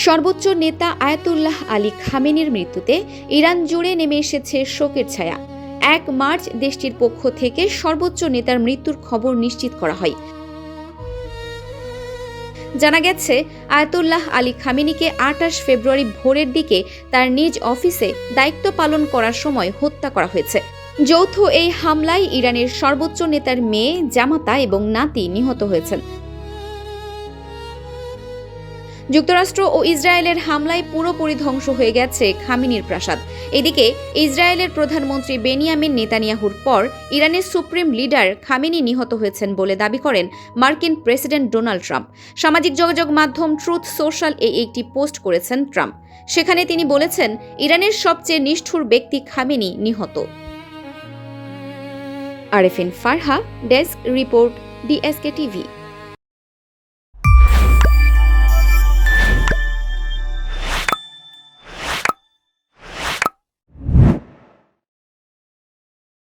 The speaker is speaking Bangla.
সর্বোচ্চ নেতা আয়াতুল্লাহ আলী খামেনির মৃত্যুতে ইরান জুড়ে নেমে এসেছে শোকের ছায়া। 1 মার্চ দেশটির পক্ষ থেকে সর্বোচ্চ নেতার মৃত্যুর খবর নিশ্চিত করা হয়। জানা গেছে, আয়াতুল্লাহ আলী খামেনিকে 28 ফেব্রুয়ারি ভোরের দিকে তার নিজ অফিসে দায়িত্ব পালন করার সময় হত্যা করা হয়েছে। যৌথ এই হামলায় ইরানের সর্বোচ্চ নেতার মেয়ে, জামাতা এবং নাতি নিহত হয়েছেন। যুক্তরাষ্ট্র ও ইসরায়েলের হামলায় পুরোপুরি ধ্বংস হয়ে গেছে খামেনির প্রাসাদ। এদিকে ইসরায়েলের প্রধানমন্ত্রী বেনিয়ামিন নেতানিয়াহুর পর ইরানের সুপ্রিম লিডার খামেনি নিহত হয়েছেন বলে দাবি করেন মার্কিন প্রেসিডেন্ট ডোনাল্ড ট্রাম্প। সামাজিক যোগাযোগ মাধ্যম ট্রুথ সোশ্যাল একটি পোস্ট করেছেন ট্রাম্প। সেখানে তিনি বলেছেন, ইরানের সবচেয়ে নিষ্ঠুর ব্যক্তি খামেনি নিহত। Arefin Farha, desk report, DSK TV।